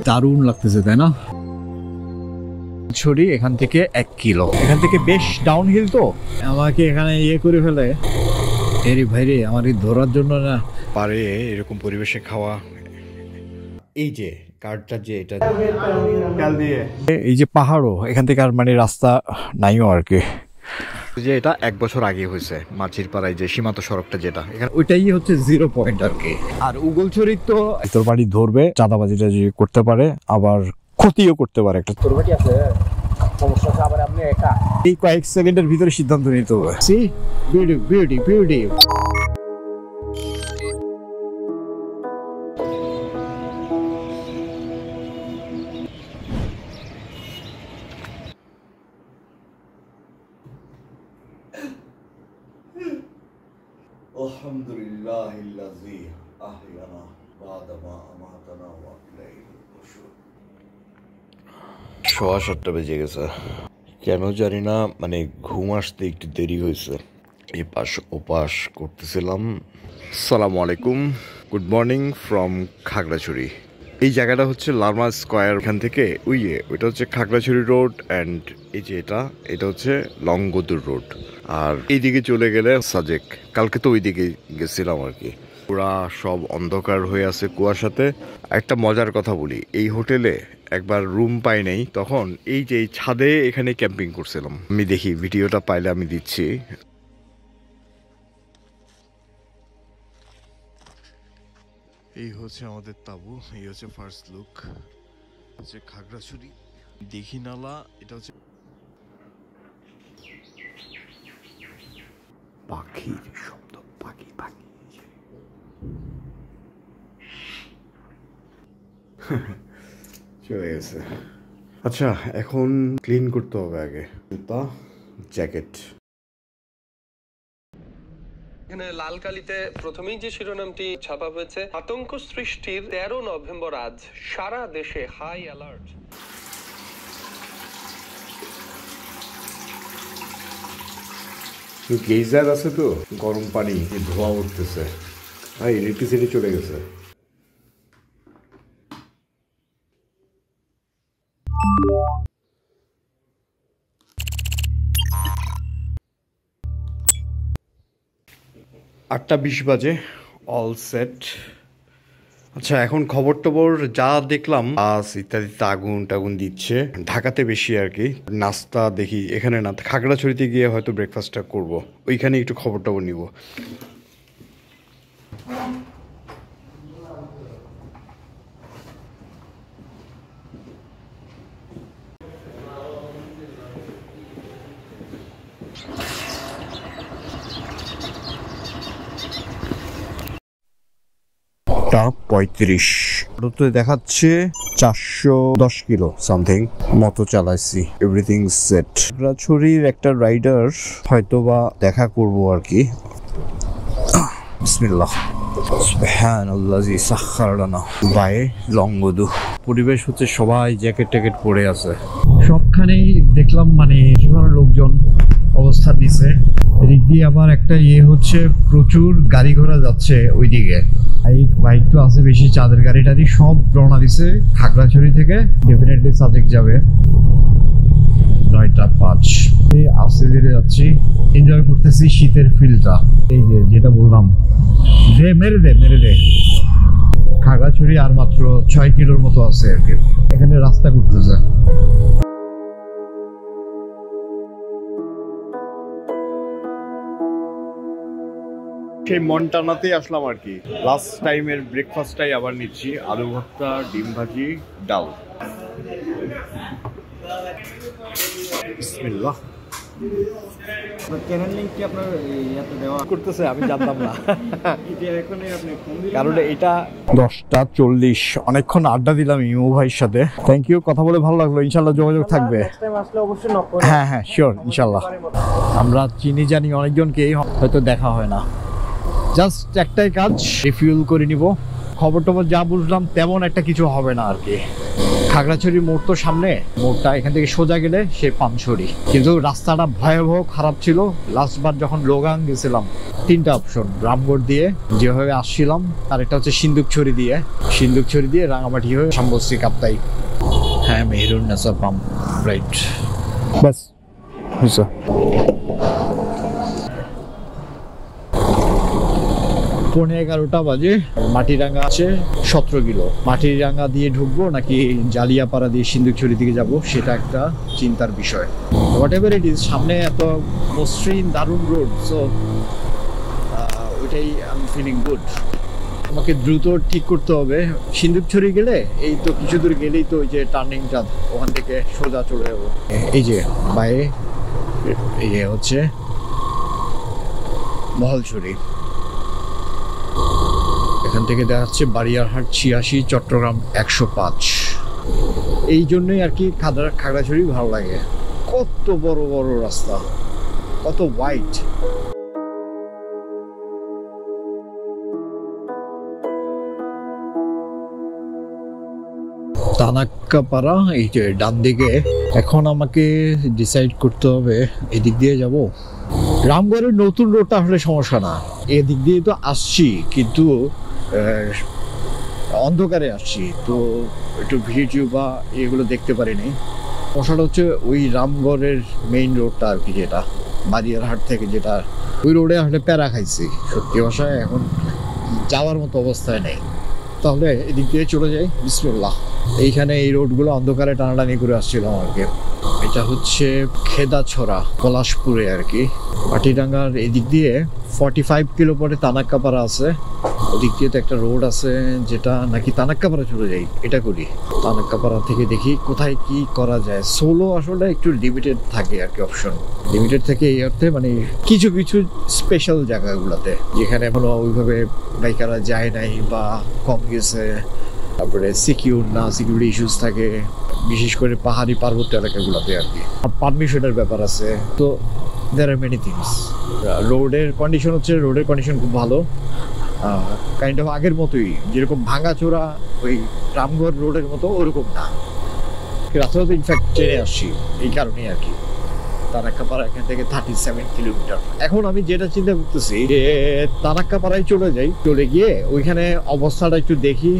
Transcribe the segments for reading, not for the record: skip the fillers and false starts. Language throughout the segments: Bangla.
দারুণ লাগতেছে তাই না? ছড়ি এখান থেকে 1 কিলো, এখান থেকে বেশ ডাউনহিল, তো আমাকে এখানে ইয়ে করে ফেলে এরি ভাইরে আমার ধরার জন্য না পারে এরকম পরিবেশে খাওয়া। এই যে কার্ডটা যে এটা কাল দিয়ে এই যে পাহাড়ও এখান থেকে আর মানে রাস্তা নাইও আর কি, যে এটা 1 বছর আগে হয়েছে মাঝির পাড়ায় যে সীমান্ত সড়কটা যেটা এখানে ওইটাই হচ্ছে 0 পয়েন্ট আর কি। আর উগলছড়ি তো তোর বাড়ি ধরবে, চাঁদাবাজিটা যে করতে পারে আবার ক্ষতিও করতে পারে, একটা তোর বাড়ি আছে সমস্যা আছে, আবার আপনি একা এই কয়েক সেকেন্ডের ভিতরে সিদ্ধান্ত নিতে হবে। Sea beauty beauty beauty. আলহামদুলিল্লাহিল্লাযী আহইয়ানা বা'দা মা আমাতানা ওয়া ইলাইহিল নুশুর। 7:30 বেজে গেছে, কেন জানি না মানে ঘুম আসতে একটু দেরি হয়েছে, এপাশ ওপাশ করতেছিলাম। আসসালামু আলাইকুম, গুড মর্নিং ফ্রম খাগড়াছড়ি। এই জায়গাটা হচ্ছে লারমা স্কয়ার, এখান থেকে ওইটা হচ্ছে খাগড়াছড়ি রোড, অ্যান্ড এই যে এটা হচ্ছে লংগদুর রোড। আর এইদিকে চলে গেলে সাজেক, কালকে তো ওইদিকে গেছিলাম আর কি। পুরা সব অন্ধকার হয়ে আছে কুয়াশাতে। একটা মজার কথা বলি, এই হোটেলে একবার রুম পাই নাই, তখন এই যে ছাদে এখানে ক্যাম্পিং করছিলাম। আমি দেখি ভিডিওটা পাইলে আমি দিচ্ছি। এই হচ্ছে আমাদের তাবু, এই হচ্ছে ফার্স্ট লুক, হচ্ছে খাগড়াছড়ি দিঘি নালা। এটা হচ্ছে পাখির শব্দ, পাখি পাখি চলে গেছে। আচ্ছা, এখন ক্লিন করতে হবে আগে জুতা, জ্যাকেট। এখানে লাল কালিতে প্রথমেই যে শিরোনামটি ছাপা হয়েছে, আতঙ্ক সৃষ্টির 13 নভেম্বর আজ সারা দেশে হাই অ্যালার্ট। গেইজার আছে তো, গরম পানি ধোয়া উঠতেছে, ভাই ইলেকট্রিসিটি চলে গেছে। আটটা 20 বাজে, অল সেট। আচ্ছা, এখন খবর টবর যা দেখলাম বাস ইত্যাদিতে আগুন টাগুন দিচ্ছে, ঢাকাতে বেশি আর কি। নাস্তা দেখি এখানে না, খাগড়াছড়িতে গিয়ে হয়তো ব্রেকফাস্টটা করব, ওইখানে একটু খবর টবর নিব। টা 35 দেখাচ্ছে 410 কিলো সামথিং মতো চালাইছি, এভরিথিং সেট। খাগড়াছড়ির একটা রাইডার হয়তো বা দেখা করবো আর কি। বিসমিল্লাহ, সুবহানাল্লাযী সাখখার লানা বাই লংগদু। পরিবেশ হচ্ছে সবাই জ্যাকেট ট্যাকেট পরে আছে, সবখানেই দেখলাম মানে লোকজন অবস্থান নিছে। এদিক দিয়ে আবার একটা হচ্ছে প্রচুর গাড়ি ঘোড়া যাচ্ছে ওইদিকে, বাইক তো আছে বেশি, চাঁদের গাড়ি টাড়ি সব রওনা দিছে খাগড়াছড়ি থেকে, ডেফিনেটলি সাজেক যাবে। 9:05 আস্তে ধীরে যাচ্ছি, এনজয় করতেছি শীতের ফিলটা। এই যে যেটা বললাম, মেরে দে খাগড়াছড়ি আর মাত্র 6 কিলোর মতো আছে আর কি, এখানে রাস্তা করতেছে। সেই মন্টানাতেই আসলাম আর কি, লাস্ট টাইমের ব্রেকফাস্টটাই আবার নিচ্ছি, আলু ভর্তা, ডিম ভাজি, ডাল। বিসমিল্লাহ। চ্যানেল লিংক কি আপনার ইয়াতে দেওয়া করতেছে? আমি জানতাম না, কারণ এটা 10:40। অনেকক্ষণ আড্ডা দিলাম ইমু ভাইয়ের সাথে, থ্যাংক ইউ, কথা বলে ভালো লাগলো। ইনশাল্লাহ যোগাযোগ থাকবে। হ্যাঁ হ্যাঁ শিওর, ইনশাল্লাহ। আমরা চিনি জানি অনেকজনকেই, হয়তো দেখা হয় না। জাস্ট একটাই কাজ, রিফিউল করে নিব। খবর টবর যা বুঝলাম তেমন একটা কিছু হবে না আর কি। খাগড়াছড়ি মোড় তো সামনে, মোড়টা এখান থেকে সোজা গেলে সে পানছড়ি। কিন্তু রাস্তাটা ভয়াবহ খারাপ ছিল। লাস্টবার যখন লোগাং গেছিলাম, 3টা অপশন, রামগড় দিয়ে যেভাবে আসছিলাম, আর একটা হচ্ছে সিন্দুকছড়ি দিয়ে রাঙামাটি হয়ে শাম্বশ্রী কাপ্তাই। হ্যাঁ, মেহেরুন নেসা পাম্প, রাইট। বাস হয়েছে। পৌনে 11টা বাজে। মাটিরাঙ্গা আছে 17 কিলো। মাটিরাঙ্গা দিয়ে ঢুকবো নাকি জালিয়াপাড়া দিয়ে সিন্দুকছড়ি দিকে যাব, সেটা একটা চিন্তার বিষয়। হোয়াট এভার ইট ইজ, সামনে এত মসৃণ দারুণ রোড, সো ওইটাই আই এম ফিলিং গুড। আমাকে দ্রুত ঠিক করতে হবে। সিন্দুকছড়ি গেলে এই তো কিছু দূর গেলেই তো ওই যে টার্নিংটা, ওখান থেকে সোজা চলে যাবো। এই যে বাইরে এই যে হচ্ছে মহলছড়ি। এখান থেকে দেখা যাচ্ছে বারিয়ারহাট 86, চট্টগ্রাম 105। এই জন্যই আর কি খাগড়াছড়ি ভালো লাগে। কত বড় বড় রাস্তা, কত ওয়াইড। তানাক্কাপাড়া এই যে ডান দিকে। এখন আমাকে ডিসাইড করতে হবে এদিক দিয়ে যাব। রামগড়ের নতুন রোডটা আসলে সমস্যা না, এদিক দিয়ে তো আসছি, কিন্তু অন্ধকারে আসছি, তো একটু ভিডিও বা এগুলো দেখতে পারিনি। সমস্যাটা হচ্ছে ওই রামগড়ের মেইন রোডটা আর কি, যেটা বারিয়ারহাট থেকে, যেটা ওই রোডে আসলে প্যারা খাইছি সত্যি ভাষায়, এখন যাওয়ার মতো অবস্থায় নেই। তাহলে এদিক দিয়ে চলে যাই, বিসমিল্লাহ। এইখানে এই রোডগুলো অন্ধকারে টানাটানি করে আসছিলাম আর কি। এটা হচ্ছে খেদাছড়া, পলাশপুরে আর কি। মাটিরাঙ্গার এদিক দিয়ে 45 কিলো পরে তানাক্কাপাড়া আছে। ওদিক দিয়ে তো একটা রোড আছে যেটা নাকি তানাক্কাপাড়া চলে যাই, এটা করি। তানাক্কাপাড়া থেকে দেখি কোথায় কি করা যায়। সোলো আসলে একটু লিমিটেড থাকে আর কি, অপশন লিমিটেড থেকে এই অর্থে, মানে কিছু কিছু স্পেশাল জায়গাগুলোতে যেখানে এখনো ওইভাবে বাইকাররা যায় নাই বা কম গেছে, তারপরে সিকিউরিটি ইস্যুস থাকে, বিশেষ করে পাহাড়ি পার্বত্য এলাকাগুলোতে আর কি। পারমিশনের ব্যাপার আছে, তো দেয়ার আর মেনি থিংস। রোডের কন্ডিশন খুব ভালো, কাইন্ড অফ আগের মতোই, যেরকম ভাঙাচোরা ওই রামগড় রোডের মতো ওরকম না। রাস্তাটা তো ইনফ্যাক্ট ট্রেনে আসছি এই কারণেই আর কি। তানাক্কাপাড়া এখান থেকে 37 কিলোমিটার। এখন আমি যেটা চিন্তা করতেছি যে তানাক্কাপাড়ায় চলে গিয়ে ওইখানে অবস্থাটা একটু দেখি,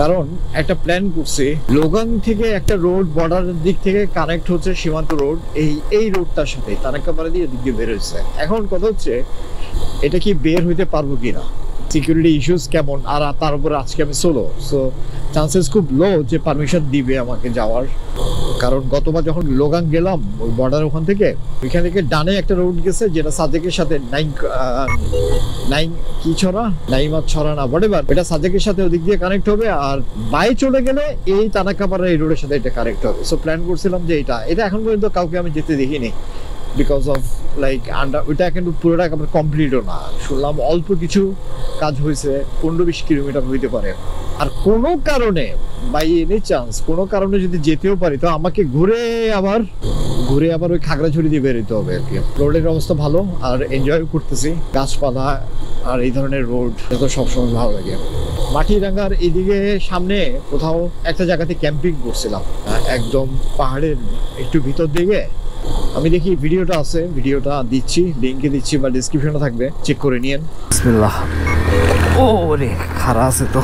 কারণ একটা প্ল্যান করছি লোগাং থেকে একটা রোড বর্ডারের দিক থেকে কানেক্ট হচ্ছে সীমান্ত রোড, এই রোডটার সাথে তানাক্কাপাড়া দিয়ে এদিক দিয়ে বের হয়েছে। এখন কথা হচ্ছে এটা কি বের হইতে পারবো কিনা, সিকিউরিটি ইস্যুস কেমন, আর তার উপরে আজকে আমি সোলো, সো চান্সেস খুব লো যে পারমিশন দিবে আমাকে যাওয়ার। কারণ গতবার যখন লোগাং গেলাম ওই বর্ডার ওখান থেকে, ওইখান থেকে ডানে একটা রোড গেছে যেটা সাজেকের সাথে নাইমাত ছড়া না বটেবার, এটা সাজেকের সাথে ওদিক দিয়ে কানেক্ট হবে, আর বাই চলে গেলে এই তানাক্কাপাড়া এই রোডের সাথে এটা কানেক্ট হবে। সো প্ল্যান করছিলাম যে এটা এখন পর্যন্ত কাউকে আমি যেতে দেখিনি, বিকজ অফ লাইক ওইটা কিন্তু পুরোটা কমপ্লিটও না, শুনলাম অল্প কিছু কাজ হয়েছে, 15-20 কিলোমিটার হইতে পারে। আর কোনো কারণে বাই এনি চান্স কোনো কারণে যদি যেতেও পারি, তো আমাকে ঘুরে আবার ওই খাগড়াছড়ি দিয়ে বেরোতে হবে আর কি। রোডের অবস্থা ভালো, আর এনজয় করতেছি গাছপালা, আর এই ধরনের রোড তো সবসময় ভালো লাগে। মাটিরাঙ্গার এদিকে সামনে কোথাও একটা জায়গাতে ক্যাম্পিং করছিলাম, একদম পাহাড়ের একটু ভিতর দিকে। আমি দেখি ভিডিওটা আছে, ভিডিওটা দিচ্ছি, লিঙ্কে দিচ্ছি বা ডেসক্রিপশনে থাকবে, চেক করে নিয়েন। বিসমিল্লাহ। ও রে খারাপ আছে তো,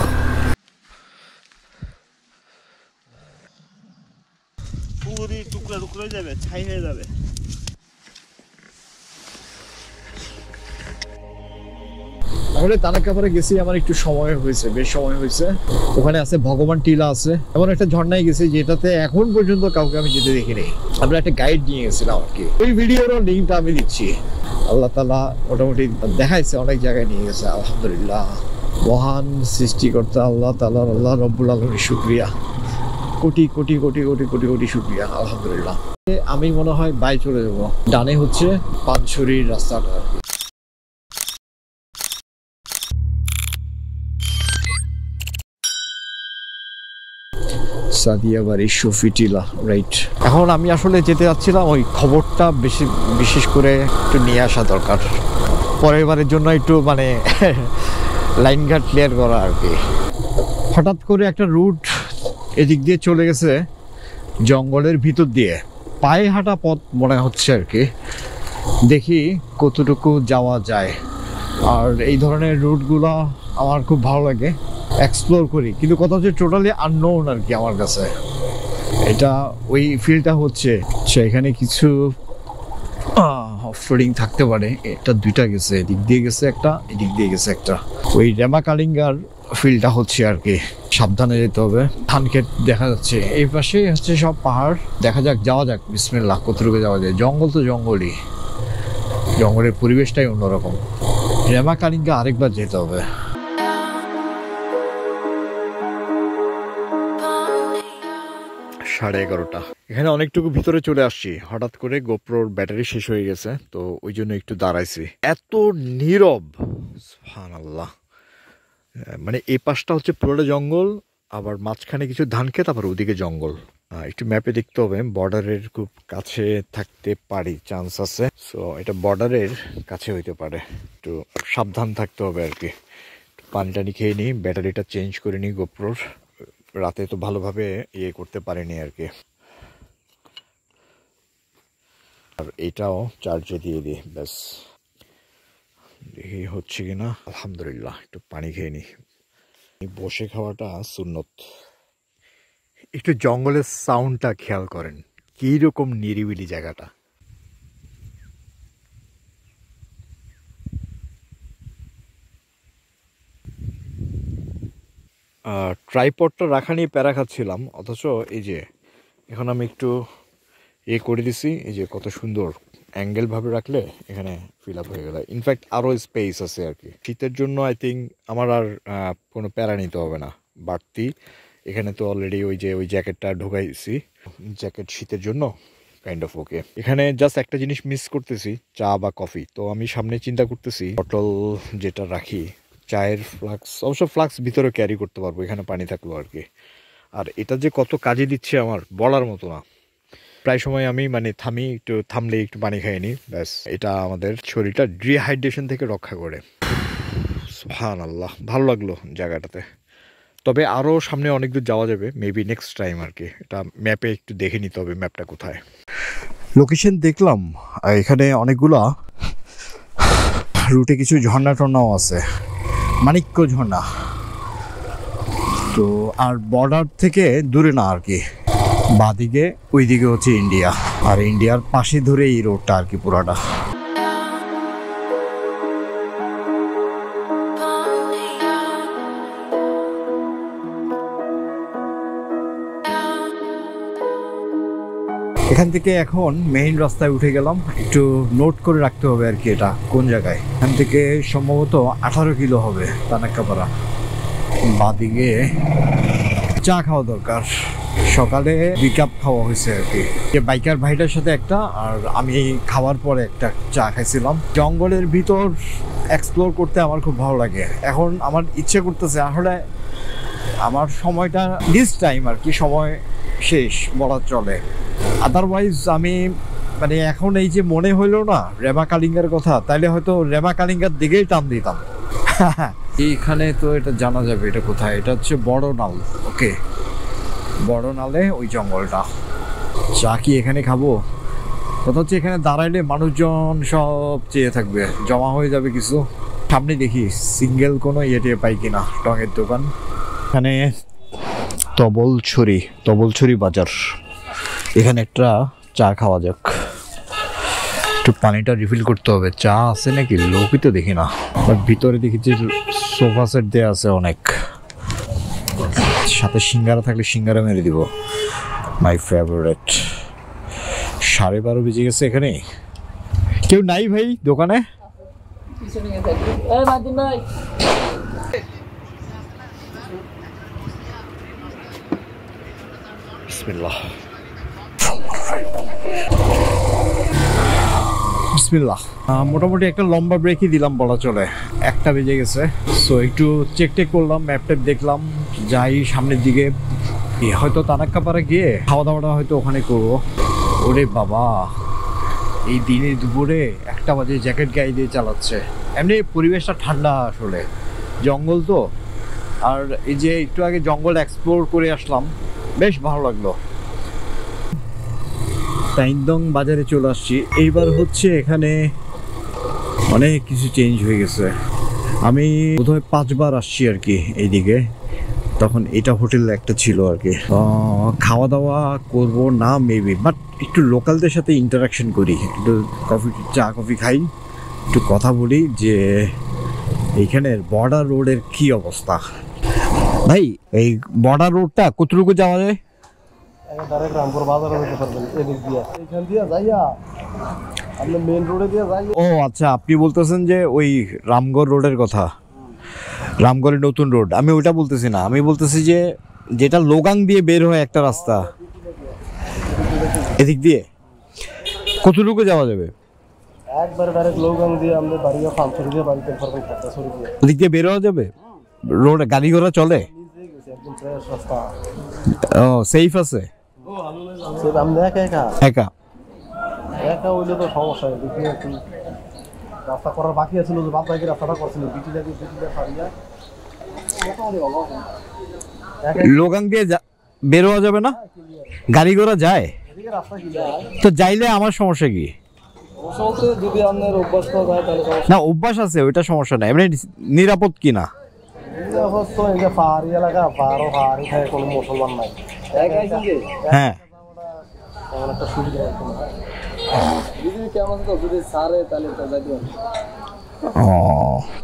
পুরি টুকরা টুকরা যাবে, ছাই হয়ে যাবে। তাহলে তানাক্কাপাড়া গেছি, আমার একটু সময় হয়েছে, বেশ সময় হয়েছে। ওখানে আছে ভগবান টিলা আছে, এমন একটা ঝর্ণায় গেছি যেটাতে এখন পর্যন্ত কাউকে আমি যেতে দেখিনি। আমরা একটা গাইড নিয়ে গেছিলাম আর কি, ওই ভিডিওর লিঙ্কটা আমি দিচ্ছি। আল্লাহ তাআলা মোটামুটি দেখাইছে, অনেক জায়গায় নিয়ে গেছে, আলহামদুলিল্লাহ। মহান সৃষ্টিকর্তা আল্লাহ তাআলা, আল্লাহ রব্বুল আলামিনের শুকরিয়া, কোটি কোটি কোটি কোটি কোটি কোটি শুকরিয়া, আলহামদুলিল্লাহ। আমি মনে হয় বাই চলে যাবো। ডানে হচ্ছে পানছড়ির রাস্তাটা আর কি। সাদিয়া বাড়ি শফিটিলা, রাইট। এখন আমি আসলে যেতে যাচ্ছিলাম, ওই খবরটা বিশেষ করে একটু নিয়ে আসা দরকার, পরের বারের জন্য একটু মানে লাইনঘাট ক্লিয়ার করা আর কি। হঠাৎ করে একটা রুট এদিক দিয়ে চলে গেছে জঙ্গলের ভিতর দিয়ে, পায়ে হাঁটা পথ মনে হচ্ছে আর কি। দেখি কতটুকু যাওয়া যায়। আর এই ধরনের রুটগুলো আমার খুব ভালো লাগে, এক্সপ্লোর করি। কিন্তু কথা হচ্ছে টোটালি আননোন আর কি আমার কাছে, এটা ওই ফিলটা হচ্ছে। এখানে কিছু অফরোডিং থাকতে পারে। এটা দুইটা গেছে, এদিক দিয়ে গেছে একটা, এদিক দিয়ে গেছে একটা। ওই রেমা কালিঙ্গার ফিলটা হচ্ছে আর কি, সাবধানে যেতে হবে। ধান ক্ষেত দেখা যাচ্ছে, এই পাশে হচ্ছে সব পাহাড়। দেখা যাক, যাওয়া যাক, বিসমিল্লাহ। কতটুকু যাওয়া যায়? জঙ্গল তো জঙ্গলই, জঙ্গলের পরিবেশটাই অন্যরকম। রেমা কালিঙ্গা আরেকবার যেতে হবে। সাড়ে 11টা। এখানে অনেকটুকু ভিতরে চলে আসছি, হঠাৎ করে গোপ্রোর ব্যাটারি শেষ হয়ে গেছে, তো ওই জন্য একটু দাঁড়াইছি। এত নীরব, সুবহানাল্লাহ। মানে এই পাশটা হচ্ছে পুরোটা জঙ্গল, আবার মাঝখানে কিছু ধান ক্ষেত, আবার ওদিকে জঙ্গল। একটু ম্যাপে দেখতে হবে, বর্ডারের খুব কাছে থাকতে পারি, চান্স আছে। সো এটা বর্ডারের কাছে হইতে পারে, একটু সাবধান থাকতে হবে আর কি। পানি টানি খেয়ে নিই, ব্যাটারিটা চেঞ্জ করে নিই গোপ্রোর। রাতে তো ভালোভাবে ইয়ে করতে পারিনি আর কি। আর এটাও চার্জে দিয়ে দিই, ব্যাস। দেখি হচ্ছে কিনা। আলহামদুলিল্লাহ। একটু পানি খেয়ে নিই। বসে খাওয়াটা সুন্নত। একটু জঙ্গলের সাউন্ডটা খেয়াল করেন, কি রকম নিরিবিলি জায়গাটা। ট্রাইপডটা রাখা নিয়ে প্যারা খাচ্ছিলাম, অথচ এই যে এখন আমি একটু করে দিছি, এই যে কত সুন্দর অ্যাঙ্গেল ভাবে রাখলে এখানে ফিল আপ হয়ে গেল। ইনফ্যাক্ট আরও স্পেস আছে আর কি। শীতের জন্য আই থিঙ্ক আমার আর কোনো প্যারা নিতে হবে না বাড়তি। এখানে তো অলরেডি ওই জ্যাকেটটা ঢোকাইছি, জ্যাকেট শীতের জন্য কাইন্ড অফ ওকে। এখানে জাস্ট একটা জিনিস মিস করতেছি, চা বা কফি। তো আমি সামনে চিন্তা করতেছি বটল যেটা রাখি, চায়ের ফ্লাক্স, অবশ্য ফ্লাক্স ভিতরে ক্যারি করতে পারবো, এখানে পানি থাকলো আর কি। আর এটা যে কত কাজে দিচ্ছে আমার বলার মতো না। প্রায় সময় আমি থামলে একটু পানি খাই নি, ব্যাস। এটা আমাদের শরীরটা ডিহাইড্রেশন থেকে রক্ষা করে। সুবহানাল্লাহ, ভালো লাগলো জায়গাটাতে। তবে আরও সামনে অনেক দূর যাওয়া যাবে, মেবি নেক্সট টাইম আর কি। এটা ম্যাপে একটু দেখে নিতে হবে ম্যাপটা কোথায়। লোকেশন দেখলাম, এখানে অনেকগুলা রুটে কিছু ঝর্ণা টর্নাও আছে, মানিক্য ঝর্ণা। তো আর বর্ডার থেকে দূরে না আর কি, বাদিকে ওইদিকে হচ্ছে ইন্ডিয়া, আর ইন্ডিয়ার পাশে ধরে এই রোডটা আর কি পুরাটা। এখান থেকে এখন মেইন রাস্তায় উঠে গেলাম। একটু নোট করে রাখতে হবে আর কি, এটা কোন জায়গায়। এখান থেকে সম্ভবত 18 কিলো হবে তানাক্কাপাড়া। বাদিকে চা খাওয়া দরকার, সকালে 2 কাপ খাওয়া হয়েছে আর কি। বাইকার ভাইটার সাথে একটা, আর আমি খাওয়ার পরে একটা চা খাইছিলাম। জঙ্গলের ভিতর এক্সপ্লোর করতে আমার খুব ভালো লাগে। এখন আমার ইচ্ছে করতেছে, আসলে আমার সময়টা দিস টাইম আর কি, সময় শেষ বলা চলে। আদারওয়াইজ আমি এখন এই যে মনে হইলো না রেমা কালিঙ্গার কথা, তাইলে হয়তো রেমা কালিঙ্গার দিকেই টান দিতাম। এইখানে তো এটা জানা যাবে এটা কোথায়। এটা হচ্ছে বড় নাল। ওকে, বড় নালে ওই জঙ্গলটা। চা কি এখানে খাবো? কথা হচ্ছে এখানে দাঁড়াইলে মানুষজন সব চেয়ে থাকবে, জমা হয়ে যাবে কিছু। সামনে দেখি সিঙ্গেল কোনো ইয়েটে পাই কিনা, টঙের দোকান। এখানে তবলছড়ি বাজার। এখানে একটা চা খাওয়া যাক। একটু পানিটা রিফিল করতে হবে। চা আছে নাকি? লোকই তো দেখি না, বাট ভিতরে দেখি যে সোফা সেট দেওয়া আছে অনেক। সাথে সিঙ্গারা থাকলে সিঙ্গারা মেরে দিব, মাই ফেভারিট। 12:30 বেজে গেছে। এখানে কেউ নাই ভাই দোকানে? বিসমিল্লাহ। মোটামুটি একটা লম্বা ব্রেকই দিলাম বলা চলে। 1টা বেজে গেছে। সো একটু চেক করলাম, ম্যাপ দেখলাম, যাই সামনের দিকে। হয়তো তানাক্কাপাড়া গিয়ে খাওয়া দাওয়াটা হয়তো ওখানে করবো। ওরে বাবা, এই দিনে দুপুরে 1টা বাজে জ্যাকেট গায়ে দিয়ে চালাচ্ছে। এমনি পরিবেশটা ঠান্ডা, আসলে জঙ্গল তো। আর এই যে একটু আগে জঙ্গল এক্সপ্লোর করে আসলাম, বেশ ভালো লাগলো। তাইন্দং বাজারে চলে আসছি। এইবার হচ্ছে এখানে অনেক কিছু চেঞ্জ হয়ে গেছে। আমি বোধহয় 5 বার আসছি আর কি এইদিকে, তখন এটা হোটেল একটা ছিল আর কি। খাওয়া দাওয়া করব না মেবি, বাট একটু লোকালদের সাথে ইন্টারাকশন করি, একটু চা কফি খাই, একটু কথা বলি যে এইখানের বর্ডার রোডের কি অবস্থা। ভাই এই বর্ডার রোডটা কতটুকু যাওয়া যায়? ডাইরেক্ট রামপুর বাজারে যেতে পারবেন এদিক দিয়ে, এখান দিয়ে যাইয়া আপনি মেইন রোডে দিয়ে যাই। ও আচ্ছা, আপনি বলতেছেন যে ওই রামগড় রোডের কথা, রামগড়ের নতুন রোড। আমি ওইটা বলতেছি না, আমি বলতেছি যে যেটা লোগাং দিয়ে বের হয় একটা রাস্তা, এদিক দিয়ে কতটুকু যাওয়া যাবে? একবারে ডাইরেক্ট লোগাং দিয়ে আপনি বাড়িয়া ফার্মসরি দিয়ে বাড়িতে পারবেন, খাতা সরি দিয়ে ওদিক দিয়ে বের হওয়া যাবে? রোড গাড়ি ঘোড়া চলে? নিজে গেছে একদম ফ্রেশ রাস্তা। ও সেফ আছে? সেটা আপনি একা একা একা একা হইলে তো সমস্যা। দেখি একটু রাস্তা করার বাকি আছিল, যে বাদ বাকি রাস্তাটা করছিল বিটি ফারিয়া লোগাং দিয়ে বের হওয়া যাবে না? গাড়ি ঘোড়া যায় এদিকে রাস্তা ক্লিয়ার। তো যাইলে আমার সমস্যা কি? অবশ্য যদি আপনার অভ্যাস করা যায় তাহলে না অভ্যাস আছে, ওইটা সমস্যা নাই, এমনি নিরাপদ কিনা? অবশ্য এই যে পাহাড়ি এলাকা, পাহাড়ি খায় কোনো মুসলমান নাই। হ্যাঁ এমন একটা সুবিধা যদি কেমন তো যদি সারে তাহলে তো যাইতে পারবে। ও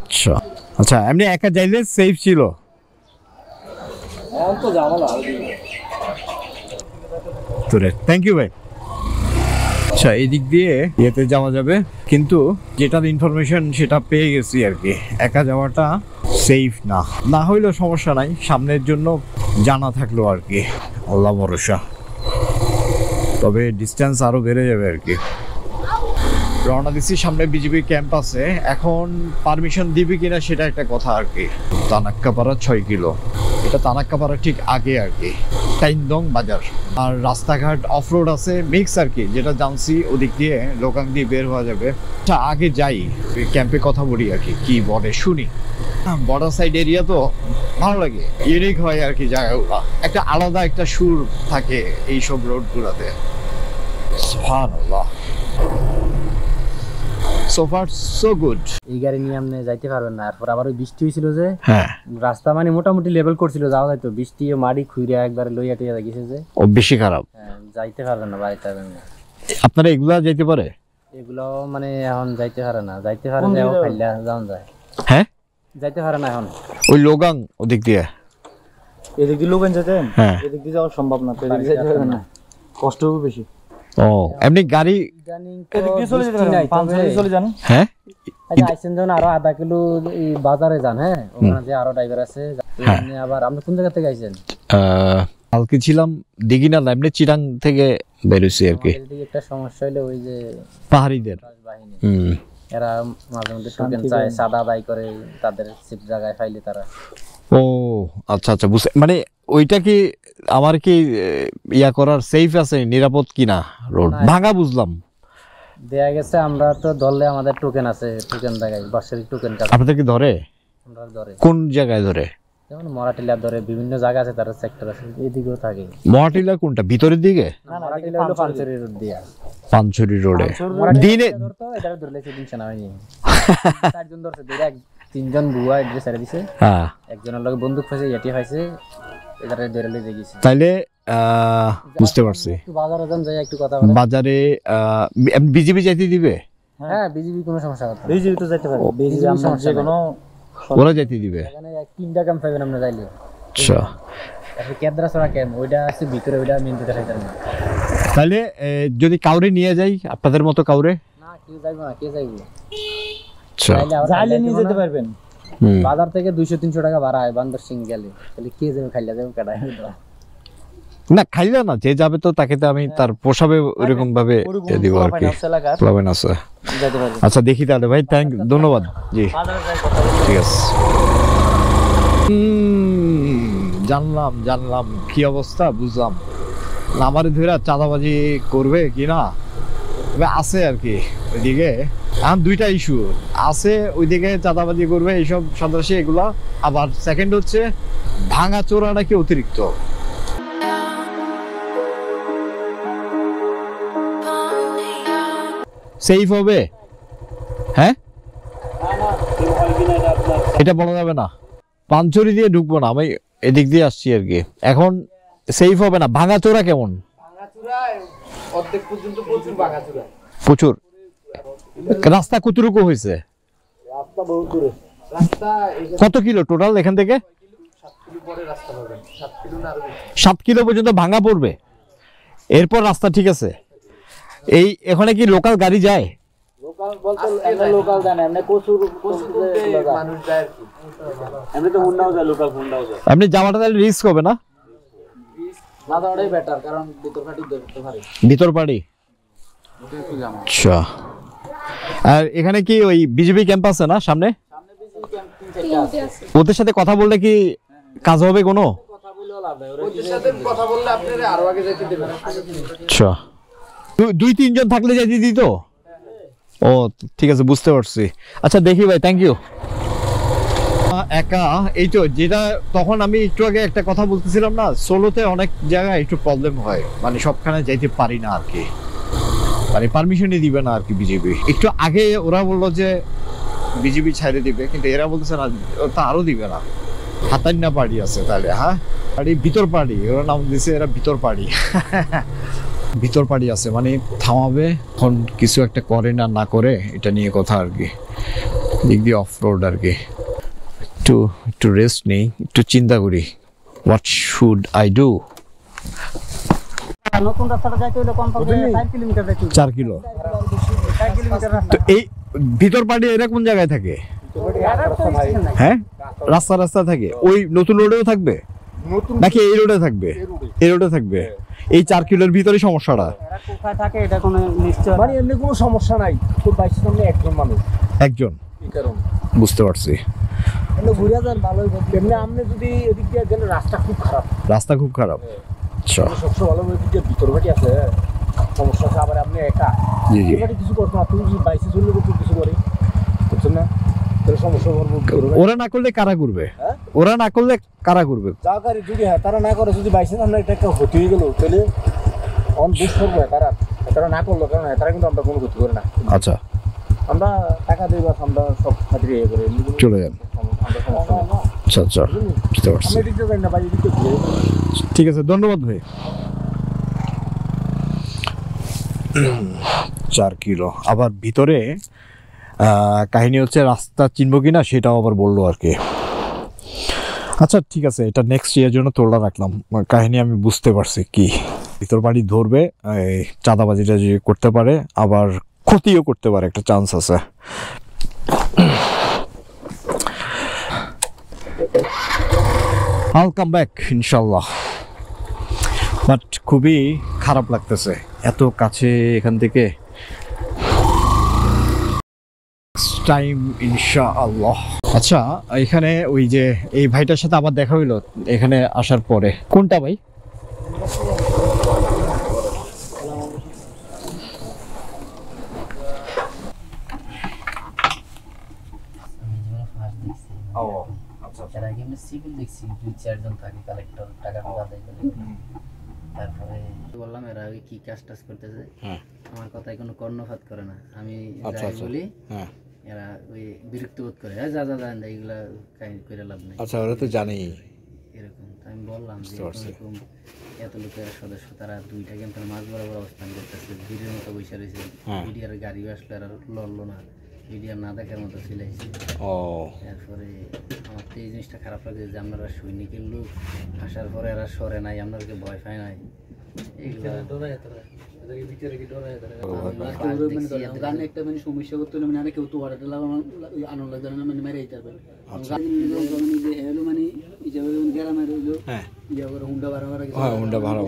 আচ্ছা আচ্ছা, এমনি একা যাইলে সেফ ছিল? এখন তো ঝামেলা তোরে থ্যাংক ইউ ভাই। আচ্ছা এদিক দিয়ে ইয়েতে যাওয়া যাবে, কিন্তু যেটার ইনফরমেশন সেটা পেয়ে গেছি আর কি। একা যাওয়াটা সেফ না, না হইলেও সমস্যা নাই, সামনের জন্য জানা থাকলো আর কি, আল্লাহ ভরসা। তবে ডিস্টেন্স আরো বেড়ে যাবে আর কি। রওনা দিচ্ছি, সামনে বিজিবি ক্যাম্প আছে, এখন পারমিশন দিবে কিনা সেটা একটা কথা আর কি। তানাক্কাপাড়া 6 কিলো, এটা তানাক্কাপাড়া ঠিক আগে আর কি, তাইন্দং বাজার। আর রাস্তাঘাট অফরোড আছে, মিক্স আর কি, যেটা জানছি ওদিক দিয়ে লোকাং দিয়ে বের হওয়া যাবে। আচ্ছা আগে যাই ক্যাম্পে কথা বলি আর কি, কি বলে শুনি। বর্ডার সাইড এরিয়া তো ভালো লাগে, ইউনিক হয় আর কি জায়গাগুলো, একটা আলাদা একটা সুর থাকে এইসব রোডগুলোতে। সুবহানাল্লাহ, so far so good। এই গাড়ি নিয়ে আপনি যাইতে পারবেন না। এরপর আবার ওই বৃষ্টি হয়েছিল যে, হ্যাঁ রাস্তা মানে মোটামুটি লেভেল করছিল, যাওয়া যাইতো। বৃষ্টি মাটি খুইরা একবার লইয়া টিয়া গেছে যে, ও বেশি খারাপ। যাইতে পারবেন না বাড়িতে। আপনারা এগুলা যাইতে পারে? এগুলো মানে এখন যাইতে পারে না, যাইতে পারে যে খাইলা যাওয়া যায়। হ্যাঁ যাইতে পারে না এখন ওই লোগাং ওদিক দিয়ে। এদিক দিয়ে লোকেন যেতেন, হ্যাঁ এদিক দিয়ে যাওয়া সম্ভব না, তো এদিক দিয়ে যেতে পারবেন না, কষ্ট হবে বেশি। ও এমনি গাড়ি এদিক দিয়ে চলে যেতে পারেন, পাঁচশালি চলে যান। হ্যাঁ আইসেন যখন আরো আধা কিলো এই বাজারে যান, হ্যাঁ ওখানে যে আরো ড্রাইভার আছে। আবার আপনি কোন জায়গা থেকে আইসেন? কালকে ছিলাম দিঘিনাল, এমনি চিরাং থেকে বেরোছি আর কি। একটা সমস্যা হইলে ওই যে পাহাড়িদের বাহিনী, এরা মাঝে মধ্যে টোকেন চায়, সাদা আদায় করে, তাদের সিট জায়গায় ফাইলে তারা। ও আচ্ছা আচ্ছা, বুঝতে মানে ওইটা কি আমার কি ইয়া করার সেফ আছে, নিরাপদ কিনা রোড ভাঙা? বুঝলাম, দেয়া গেছে। আমরা তো ধরলে আমাদের টোকেন আছে, টোকেন দেখাই, বার্ষিক টোকেন কাটে। আপনাদের কি ধরে? আমরা ধরে। কোন জায়গায় ধরে? যেমন মরাটিলা ধরে, বিভিন্ন জায়গা আছে, তার সেক্টর আছে, এদিকেও থাকে। মহাটিলা কোনটা, ভিতরের দিকে? মরাটিলা হলো পাঁচছড়ি রোড দিয়া, পাঁচছড়ি রোডে দিনে ধরতো। এটা ধরলে সেদিন সেনা হয়নি, 4 জন ধরছে, ধরে 3জন বুয়া এড্রেস ছেড়ে দিছে, হ্যাঁ একজনের লগে বন্দুক ফাইছে, এটি ফাইছে, এটারে ধরে লয়ে গেছে। তাইলে বুঝতে পারছি। একটু বাজারে যান, যাই একটু কথা বলে। বাজারে বিজিবি যাইতে দিবে? হ্যাঁ বিজিবি কোনো সমস্যা হবে না, বিজিবি তো যেতে পারে, বিজিবি আমরা যে কোনো ওরা যাইতে দিবে। এখানে 3টা ক্যাম্প পাবেন আমরা যাইলে। আচ্ছা কেদ্রাছড়া ক্যাম্প, ওইটা আছে ভিতরে, ওইটা মেইন রোডে খাইতাম না। তাহলে যদি কাউরে নিয়ে যাই, আপনাদের মতো কাউরে? না কেউ যাইবো না, কে যাইবো? আচ্ছা যাইলে নিয়ে যেতে পারবেন। বাজার থেকে 200-300 টাকা ভাড়া হয় বান্দর সিং গেলে, তাহলে কে যাবে? খাইলা যাবে কাটায় না, খাইলা না, যে যাবে তো তাকে তো আমি তার পোষাবে ওইরকম ভাবে দিব আর কি। প্লাবেন আছে। আচ্ছা দেখি তাহলে ভাই, ধন্যবাদ জি, ঠিক আছে। জানলাম কি অবস্থা, বুঝলাম। আমার ধরে চাঁদাবাজি করবে কিনা আছে আর কি ওইদিকে। এখন 2টা ইস্যু আছে, ওইদিকে চাঁদাবাজি করবে এইসব সন্ত্রাসী এগুলা, আবার সেকেন্ড হচ্ছে ভাঙা চোরা নাকি অতিরিক্ত। সেফ হবে? হ্যাঁ, এটা বলা যাবে না। পাঞ্চরি দিয়ে ঢুকবো না, আমি এদিক দিয়ে আসছি আর কি। এখন সেফ হবে না। ভাঙাচোরা কেমন? অর্ধেক পর্যন্ত প্রচুর ভাঙাচোরা। প্রচুর। রাস্তা কতটুকু হয়েছে? রাস্তা বহুত দূরে। রাস্তা কত কিলো টোটাল এখান থেকে? 7 কিলো পরে রাস্তা পাবেন, 7 কিলো না আরো বেশি। 7 কিলো পর্যন্ত ভাঙা পড়বে, এরপর রাস্তা ঠিক আছে? এই এখানে কি লোকাল গাড়ি যায়? লোকাল বলতে এমনি লোকাল জানে, এমনি প্রচুর বলতে মানুষ যায় আর কি। এমনি তো হুন্ডাও যায়, লোকাল হুন্ডাও যায়। আপনি যাওয়াটা তাহলে রিস্ক হবে না? না যাওয়াটাই বেটার, কারণ ভিতর ফাটি দেখতে পারে। ভিতর পাড়ি। ওটা একটু জামা। আচ্ছা, আর এখানে কি ওই বিজেপি ক্যাম্প আছে না সামনে? সামনে বেশি ক্যাম্প 3-4টা আছে। ওদের সাথে কথা বললে কি কাজ হবে কোনো? কথা বললেও লাভ নাই, ওদের সাথে কথা বললে আপনারা আরো আগে যাইতে দেবেন। আচ্ছা, 2-3 জন থাকলে যাইতে দিত? ও ঠিক আছে, বুঝতে পারছি। আচ্ছা দেখি ভাই, থ্যাংক ইউ। একা এই তো, যেটা তখন আমি একটু আগে একটা কথা বলতেছিলাম না, সোলোতে অনেক জায়গায় একটু প্রবলেম হয়, মানে সবখানে যাইতে পারি না আর কি, মানে পারমিশনই দিবে না আর কি বিজেপি। একটু আগে ওরা বললো যে বিজেপি ছাইড়ে দিবে, কিন্তু এরা বলতেছে না, তা আরো দিবে না। হাতান্না পার্টি আছে তাহলে, হ্যাঁ পার্টি, ভিতর পার্টি, ওরা নাম দিছে এরা ভিতর পার্টি। ভিতর পার্টি আছে, মানে থামাবে এখন কিছু একটা করে না না করে, এটা নিয়ে কথা আর কি। দিক দিয়ে অফ রোড আর কি, একটু রেস্ট নেই, একটু চিন্তা করি হোয়াট শুড আই ডু। নতুন রাস্তাটা যাইতে হলে কমপক্ষে 4 কিলোমিটার যাইতে হবে। 4 কিলো। 4 কিলোমিটার রাস্তা। তো এই ভিতর পার্টি এরা কোন জায়গায় থাকে? হ্যাঁ, রাস্তা থাকে। ওই নতুন রোডেও থাকবে নাকি এই রোডে থাকবে? এই রোডে থাকবে। এই 4 কিলোর ভিতরে সমস্যাটা এরা কোথায় থাকে এটা কোনো নিশ্চয় মানে এমনি কোনো সমস্যা নাই, খুব বাইশের সামনে একজন মানুষ, একজন, এই কারণে বুঝতে পারছি। এমনি ঘুরে যান ভালোই হবে। এমনি আপনি যদি এদিক দিয়ে গেলে রাস্তা খুব খারাপ, রাস্তা খুব খারাপ। আচ্ছা, সবসময় ভালো এদিক দিয়ে ভিতর বাড়ি আছে, সমস্যা আছে। আবার আপনি একা জি জি। এবারে কিছু করছো না, তুমি যদি বাইশে চললে কিছু করে বুঝছেন না, তাহলে সমস্যা করবো। ওরা না করলে কারা করবে? হ্যাঁ? ওরা না করলে কারা করবে? যা গাড়ি যদি হ্যাঁ তারা না করে, যদি বাইশে আমরা এটা একটা ক্ষতি হয়ে গেল, তাহলে অন বুঝ করবো তারা না করলো, কারণ তারা কিন্তু আমরা কোনো ক্ষতি করে না। আচ্ছা, আমরা টাকা দিই বা আমরা সব খাতিরে ইয়ে করে চলে যান। আমরা সমস্যা নেই। আচ্ছা আচ্ছা, বুঝতে পারছি। আমি এদিক দিয়ে যাই না, ভাই এদিক দিয়ে ঘুরে ঠিক আছে, ধন্যবাদ ভাই। 4 কিলো আবার ভিতরে। কাহিনী হচ্ছে রাস্তা চিনবো কিনা সেটাও আবার বললো আর কি। আচ্ছা ঠিক আছে, এটা নেক্সট ইয়ার জন্য তোলা রাখলাম। কাহিনী আমি বুঝতে পারছি কি, ভিতর বাড়ি ধরবে, চাঁদাবাজিটা যে করতে পারে, আবার ক্ষতিও করতে পারে, একটা চান্স আছে। I'll come back ইনশাল্লাহ। বাট খুবই খারাপ লাগতেছে, এত কাছে এখান থেকে। টাইম ইনশাআল্লাহ। আচ্ছা, এখানে ওই যে এই ভাইটার সাথে আবার দেখা হইলো এখানে আসার পরে। কোনটা ভাই? এর আগে আমি সিভিল দেখছি 2-4 জন থাকে কালেক্টর, টাকা আদায় করে। তারপরে বললাম এরা ওই কি কাজ টাজ করতেছে, আমার কথায় কোনো কর্ণপাত করে না। আমি যাই বলি এরা ওই বিরক্ত বোধ করে, যা যা যা এইগুলা করে লাভ নেই। আচ্ছা, ওরা তো জানেই এরকম আমি বললাম যে এরকম এত লোকের সদস্য, তারা 2টা ক্যাম্পের মাঝ বরাবর অবস্থান করতেছে, ভিডিওর মতো বসে রয়েছে। ভিডিওর গাড়িও আসলে আর লড়লো না, ভিডিও না দেখার মতো ছিল। তারপরে আমার তো এই জিনিসটা খারাপ লাগে যে আপনারা সৈনিকের লোক আসার পরে এরা সরে নাই, আপনাদেরকে ভয় পায় নাই। একটা মানে সমস্যা করতে হলে মানে কেউ তো ওয়াটার আনন্দ লাগে না, মানে মেরে দিতে পারবে মানে গ্রামের হইলো হুন্ডা ভাড়া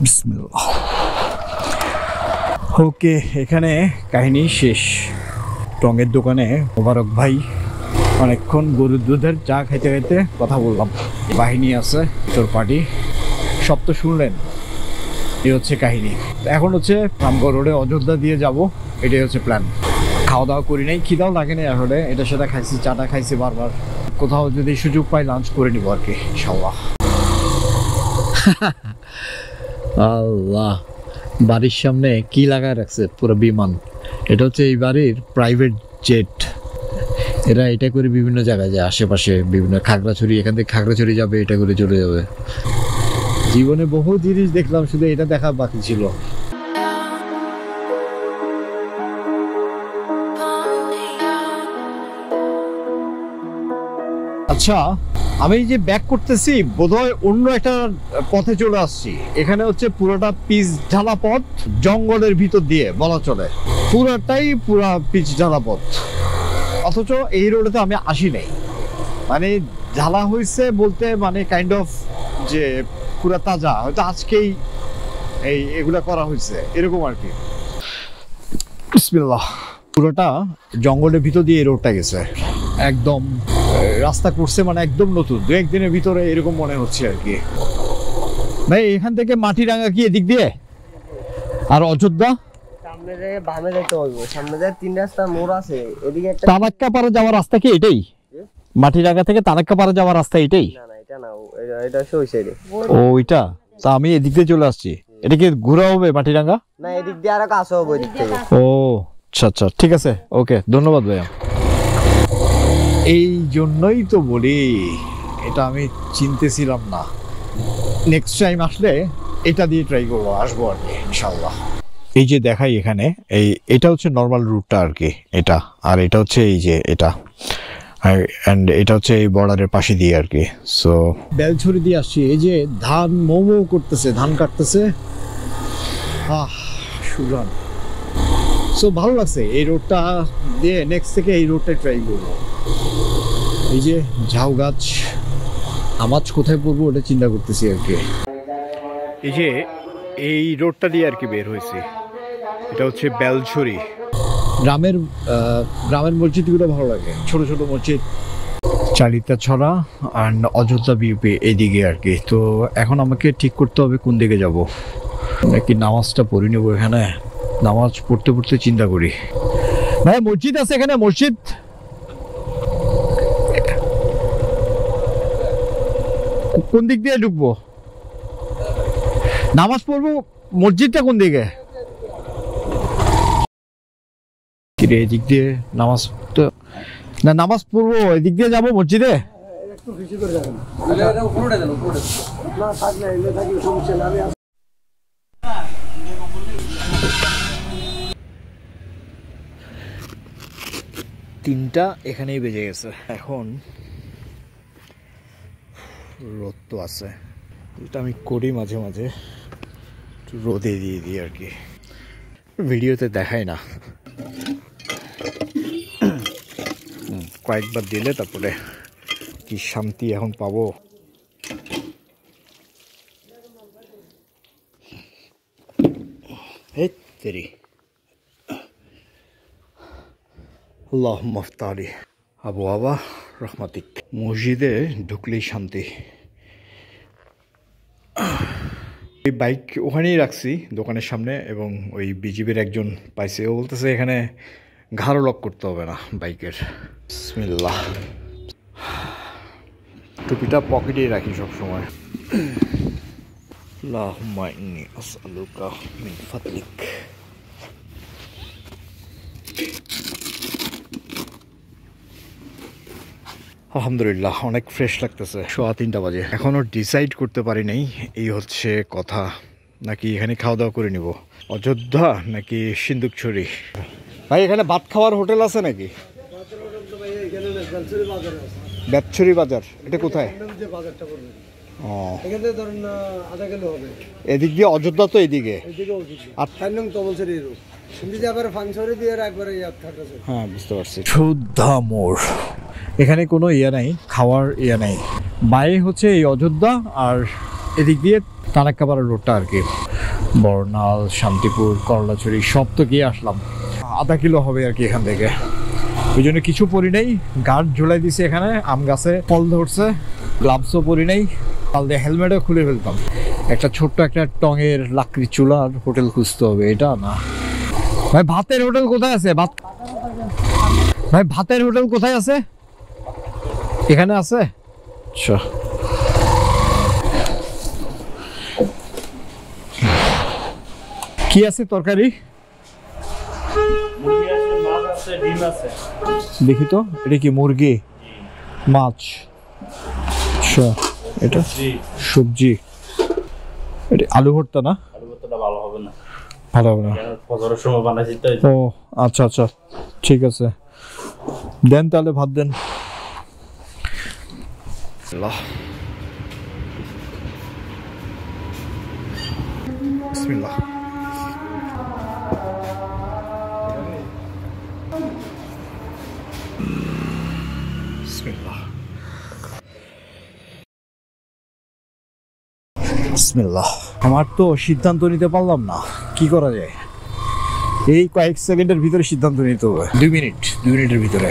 বিসমিল্লাহ। ওকে, এখানে কাহিনী শেষ। টঙের দোকানে মোবারক ভাই অনেকক্ষণ গরুর দুধের চা খাইতে খাইতে কথা বললাম। বাহিনী আছে, তোর পার্টি, সব তো শুনলেন। এই হচ্ছে কাহিনী। এখন হচ্ছে রামগড় রোডে অযোধ্যা দিয়ে যাব, এটাই হচ্ছে প্ল্যান। খাওয়া দাওয়া করি নাই, খিদাও লাগে না আসলে, এটা সেটা খাইছি, চাটা খাইছি বারবার। কোথাও যদি সুযোগ পাই লাঞ্চ করে নিব আর কি ইনশাল্লাহ। আল্লাহ, বাড়ির সামনে কি লাগায় রাখছে পুরো বিমান। এটা হচ্ছে এই বাড়ির প্রাইভেট জেট। এরা এটা করে বিভিন্ন জায়গায় যায়, আশেপাশে বিভিন্ন খাগড়াছড়ি, এখান থেকে খাগড়াছড়ি যাবে, এটা করে চলে যাবে। জীবনে বহু জিনিস দেখলাম, শুধু এটা দেখা বাকি ছিল। আচ্ছা, আমি যে ব্যাক করতেছি বোধহয় অন্য একটা পথে চলে আসছি। এখানে হচ্ছে পুরোটা পিচ ঢালা পথ, জঙ্গলের ভিতর দিয়ে বলা চলে, পুরা পিচ ঢালা পথ। অথচ এই রোডে আমি আসি নাই, মানে ঢালা হয়েছে বলতে মানে কাইন্ড অফ যে পুরা তাজা, হয়তো আজকেই এগুলা করা হয়েছে এরকম আর কি। বিসমিল্লাহ। পুরোটা জঙ্গলের ভিতর দিয়ে এই রোডটা গেছে, একদম রাস্তা করছে মানে একদম নতুন, 2-1 দিনের ভিতরে এরকম মনে হচ্ছে আর কি। ভাই এখান থেকে মাটিরাঙ্গা কি এদিক দিয়ে আর অযোধ্যা সামনে যে বামে যাইতে হবে, সামনে যে 3 রাস্তা মোড় আছে, এদিকে একটা তানাক্কাপাড়া যাওয়ার রাস্তা কি এটাই? মাটিরাঙ্গা থেকে তানাক্কাপাড়া যাওয়ার রাস্তা এটাই? না না এটা না, এটা ওই সাইডে। ও ওইটা, তা আমি এদিক দিয়ে চলে আসছি। এটা কি ঘোরা হবে মাটিরাঙ্গা? না এদিক দিয়ে আরো কাছে হবে, ওই দিক থেকে। ও আচ্ছা আচ্ছা, ঠিক আছে, ওকে, ধন্যবাদ ভাইয়া। এই জন্যই তো বলি এটা আমি চিনতেছিলাম না। নেক্সট টাইম আসলে এটা দিয়ে ট্রাই করবো, আসবো আর কি ইনশাল্লাহ। এই যে দেখাই এখানে, এটা হচ্ছে নর্মাল রুটটা আর কি, এটা। আর এটা হচ্ছে এই যে এটা, অ্যান্ড এটা হচ্ছে এই বর্ডারের পাশে দিয়ে আর কি। সো বেলছড়ি দিয়ে আসছি। এই যে ধান মোমো করতেছে, ধান কাটতেছে, সুগান। সো ভালো লাগছে এই রোডটা দিয়ে। নেক্সট থেকে এই রোডটা ট্রাই করবো। এই যে ঝাউ গাছ, আমাজ কোথায় পড়বো ওটা চিন্তা করতেছি আর কি। এই যে এই রোডটা দিয়ে আর কি বের হয়েছে, এটা হচ্ছে বেলছড়ি। গ্রামের মসজিদগুলো ভালো লাগে, ছোট ছোট মসজিদ। চালিতা ছড়া আর অযোধ্যা বিউপি এইদিকে আর কি। তো এখন আমাকে ঠিক করতে হবে কোন দিকে যাব, নাকি নামাজটা পড়ে নেবো। এখানে নামাজ পড়তে পড়তে চিন্তা করি। ভাই মসজিদ আছে এখানে? মসজিদ কোন দিক দিয়ে ঢুকবো? নামাজ পড়বো, মসজিদটা কোন দিকে? কিরে এদিক দিয়ে নামাজ তো না, নামাজ পড়বো এদিক দিয়ে যাবো মসজিদে? একটু বেশি করে যাবেন না, থাকলে এলে থাকলে সমস্যা না। আমি 3টা এখানেই বেজে গেছে। এখন রোদ তো আছে, এটা আমি করি মাঝে মাঝে, রোদে দিয়ে দিই আর কি, ভিডিওতে দেখাই না। কয়েকবার দিলে তারপরে কি শান্তি এখন পাবো। তেরি আল্লাহুম্মা ইফতারি আবু আবা রহমাতিক। মসজিদে ঢুকলেই শান্তি। এই বাইক ওখানেই রাখছি দোকানের সামনে, এবং ওই বিজিবির একজন পাইছে, ও বলতেছে এখানে ঘাড় লক করতে হবে না বাইকের। বিসমিল্লাহ। টুপিটা পকেটেই রাখি সবসময়। আল্লাহুম্মা ইন্নী আসআলুকা মিন ফাদলিক। আলহামদুলিল্লাহ, অনেক ফ্রেশ লাগতেছে। 3:15 বাজে, এখনো ডিসাইড করতে পারি নাই এই হচ্ছে কথা, নাকি এখানে খাওয়া দাওয়া করে নিব অযোধ্যা নাকি সিন্দুকছড়ি। ভাই এখানে ভাত খাওয়ার হোটেল আছে নাকি? বেতছড়ি বাজার, এটা কোথায়? ও আধা কিলো হবে। এদিক দিয়ে অযোধ্যা তো এদিকে। হ্যাঁ বুঝতে পারছি। শুদ্ধা মোড়, এখানে কোনো ইয়ে নাই, খাওয়ার ইয়ে নাই। বাইরে হচ্ছে এই অযোধ্যা, আর এদিক দিয়ে তানাক্কাপাড়া রোডটা আর কি। বর্ণাল, শান্তিপুর, করলাছড়ি সব তো গিয়ে আসলাম। আধা কিলো হবে আর কি এখান থেকে। ওই জন্য কিছু পরি নাই, গার্ড ঝুলাই দিছে এখানে, আম গাছে ফল ধরছে, গ্লাভসও পরি নাই, কাল দিয়ে হেলমেটও খুলে ফেলতাম। একটা ছোট্ট একটা টঙের লাকড়ি চুলার হোটেল খুঁজতে হবে, এটা না। ভাই ভাতের হোটেল কোথায় আছে? ভাই ভাতের হোটেল কোথায় আছে? এখানে আছে? আচ্ছা, কি আছে তরকারি? দেখি তো, এটা কি মুরগি, মাছ? আচ্ছা, এটা সবজি। এটা আলু ভর্তা না? ভালো হবে না, ভালো হবে না। ফজরের সময় বানাইছি তো। ও আচ্ছা আচ্ছা, ঠিক আছে, দেন তাহলে ভাত দেন। বিসমিল্লাহ। বিসমিল্লাহ। বিসমিল্লাহ। আমার তো সিদ্ধান্ত নিতে পারলাম না, কি করা যায়? এই কয়েক সেকেন্ডের ভিতরে সিদ্ধান্ত নিতে হবে। 2 মিনিটের ভিতরে।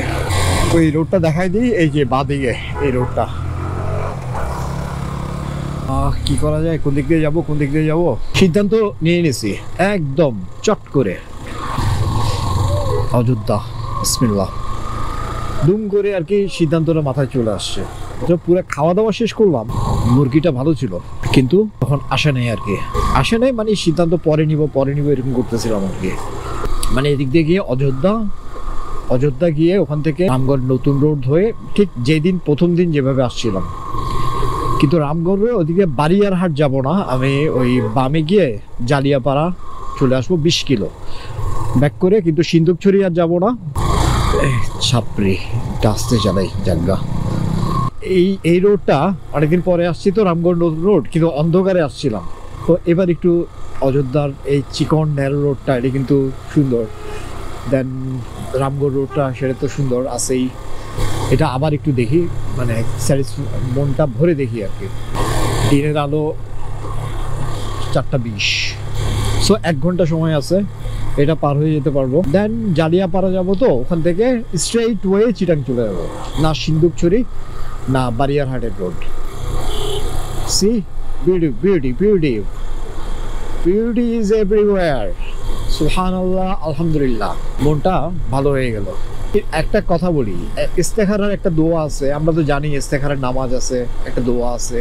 ওই রোডটা দেখাই দিই, এই যে বাঁদিকে এই রোডটা। কি করা যায়, কোন দিক দিয়ে যাবো? সিদ্ধান্ত নিয়ে নিয়েছি একদম চট করে। অযোধ্যা। বিসমিল্লাহ। দুম করে আর কি সিদ্ধান্তটা মাথায় চলে আসছে। তো পুরো খাওয়া দাওয়া শেষ করলাম, মুরগিটা ভালো ছিল, কিন্তু তখন আসে নাই আর কি। আসে নাই মানে সিদ্ধান্ত পরে নিব এরকম করতেছিলাম আর কি। মানে এদিক দিয়ে গিয়ে অযোধ্যা গিয়ে ওখান থেকে রামগড় নতুন রোড হয়ে ঠিক যেদিন প্রথম দিন যেভাবে আসছিলাম, কিন্তু রামগড়ে ওদিকে বারিয়ারহাট যাব না, আমি ওই বামে গিয়ে জালিয়াপাড়া চলে আসবো 20 কিলো ব্যাক করে, কিন্তু সিন্দুকছড়ি আর যাবো না। ছাপড়ি আসতে চালাই জায়গা। এই রোডটা অনেকদিন পরে আসছি তো, রামগড় নতুন রোড, কিন্তু অন্ধকারে আসছিলাম। তো এবার একটু অযোধ্যার এই চিকন ন্যারো রোডটা, এটা কিন্তু সুন্দর। দেন রামগড় রোডটা, সেটা তো সুন্দর আছেই। এটা আবার একটু দেখি, মানে মনটা ভরে দেখি আর কি। দিনের আলো 4:20, সো 1 ঘন্টা সময় আছে, এটা পার হয়ে যেতে পারবো। দেন জালিয়াপাড়া যাবো, তো ওখান থেকে স্ট্রেইট ওয়ে চিটাং চলে যাবো, না সিন্দুকছড়ি না বারিয়ারহাটের road. Sea beauty is everywhere. সুবহানাল্লাহ, আলহামদুলিল্লাহ, মনটা ভালো হয়ে গেল। একটা কথা বলি, ইস্তেখারার একটা দোয়া আছে, আমরা তো জানি ইস্তেখারার নামাজ আছে, একটা দোয়া আছে,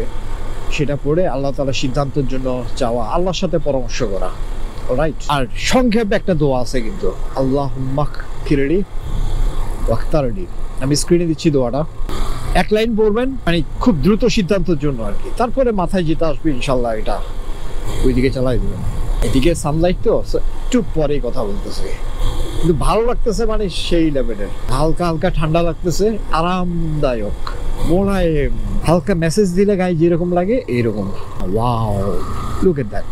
সেটা পড়ে আল্লাহ তাআলা সিদ্ধান্তের জন্য চাওয়া, আল্লাহর সাথে পরামর্শ করা, রাইট? আর সংক্ষেপে একটা দোয়া আছে কিন্তু, আল্লাহুম্মা কিরলি ওয়াক্তারনি। আমি স্ক্রিনে দিচ্ছি দোয়াটা, 1 লাইন পড়বেন, মানে খুব দ্রুত সিদ্ধান্তের জন্য আর কি। তারপরে মাথায় যেটা আসবে ইনশাল্লাহ এটা ওইদিকে চালাই দেবেন। এদিকে সানলাইট তো, একটু পরেই কথা বলতেছে, কিন্তু ভালো লাগতেছে, মানে সেই লেভেলের। হালকা হালকা ঠান্ডা লাগতেছে, আরামদায়ক। মনে হয় হালকা মেসেজ দিলে গায়ে যেরকম লাগে এইরকম। Wow, look at that.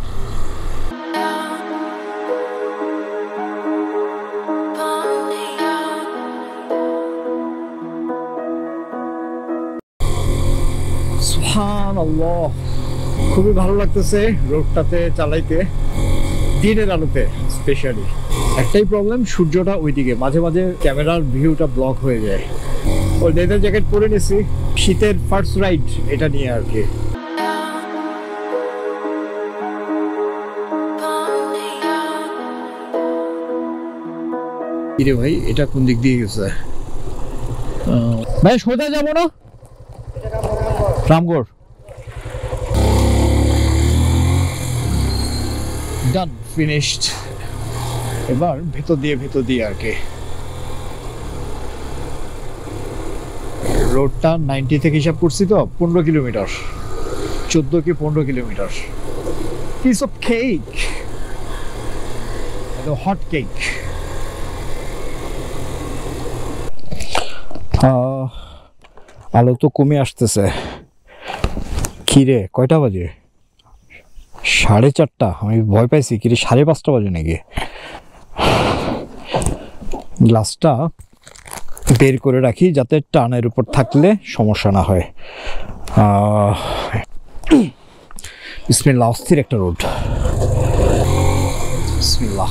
সুবহানাল্লাহ, খুবই ভালো লাগতেছে রোডটাতে চালাইতে, দিনের আলোতে স্পেশালি। একটাই প্রবলেম, সূর্যটা ওইদিকে, মাঝে মাঝে ক্যামেরার ভিউটা ব্লক হয়ে যায়। ওই লেদার জ্যাকেট পরে নিছি, শীতের ফার্স্ট রাইড এটা নিয়ে আর কি। কিরে ভাই, এটা কোন দিক দিয়ে গেছে? ভাই সোজা যাবো না? রামগড়। ডান, ফিনিশড। এবার ভেতর দিয়ে আর কি। রোডটা 90 থেকে হিসাব করছি তো, 15 কিলোমিটার, 14 কি 15 kilometre. Piece of cake, hot cake. আলো তো কমে আসতেছে। কিরে, কয়টা বাজে? 4:30। আমি ভয় পাইছি, কিরে 5:30 বাজে নাকি? গ্লাসটা বের করে রাখি যাতে টানের উপর থাকলে সমস্যা না হয়। বিসমিল্লাহ। অস্থির একটা রোড। বিসমিল্লাহ।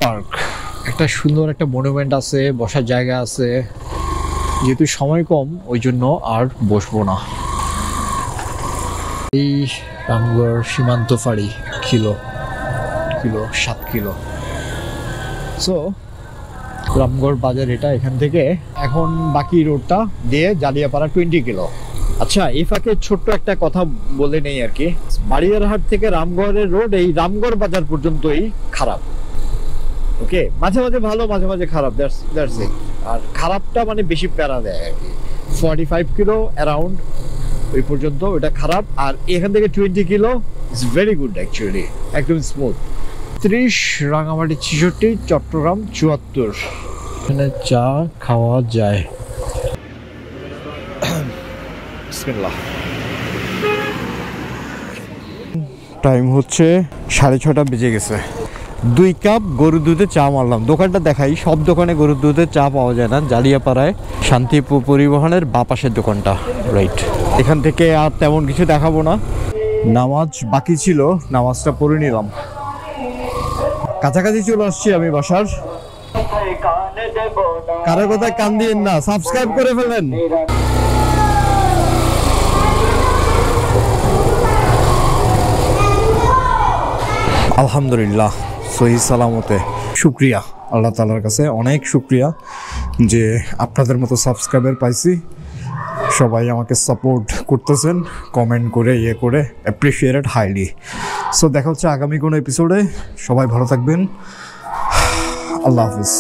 পার্ক, একটা সুন্দর একটা মনুমেন্ট আছে, বসার জায়গা আছে। যেহেতু সময় কম, ওই জন্য আর বসবো না। এই রামগড় সীমান্ত ফাঁড়ি ছিল, কিলো 7 কিলো। সো রামগড় বাজার এটা, এখান থেকে এখন বাকি রোডটা দিয়ে জালিয়াপাড়া 20 কিলো। আচ্ছা, এই ফাঁকে ছোট্ট একটা কথা বলে নেই আর কি, বাড়িয়ারহাট থেকে রামগড়ের রোড এই রামগড় বাজার পর্যন্তই খারাপ। ওকে, মাঝে মাঝে ভালো, মাঝে মাঝে খারাপ, দ্যাটস ইট। আর খারাপটা মানে বেশি প্যারা দেয় আর কি। 45 কিলো অ্যারাউন্ড ওই পর্যন্ত ওটা খারাপ, আর এখান থেকে 20 kilo is very good actually, একদম স্মুথ। 30, রাঙামাটি 66, চট্টগ্রাম 74। এখানে চা খাওয়া যায়। বিসমিল্লাহ। টাইম হচ্ছে 6:30 বেজে গেছে। 2 কাপ গরুর দুধে চা মারলাম। দোকানটা দেখাই, সব দোকানে গরুর দুধের চা পাওয়া যায় না। জালিয়াপাড়ায় শান্তি পরিবহনের বাপাশের দোকানটা, রাইট। এখান থেকে আর তেমন কিছু দেখাবো না, নামাজ বাকি ছিল, নামাজটা পড়ে নিলাম। কাছাকাছি চলে আসছি আমি বাসার। কারো কথায় কান দিয়েন না, সাবস্ক্রাইব করে ফেলেন। আলহামদুলিল্লাহ সহি সালামতে। শুক্রিয়া আল্লাহ তাআলার কাছে, অনেক শুক্রিয়া যে আপনাদের মতো সাবস্ক্রাইবার পাইছি। সবাই আমাকে সাপোর্ট করতেছেন, কমেন্ট করে করে, অ্যাপ্রিসিয়েটেড হাইলি। সো দেখা হচ্ছে আগামী কোনো এপিসোডে। সবাই ভালো থাকবেন, আল্লাহ হাফিজ।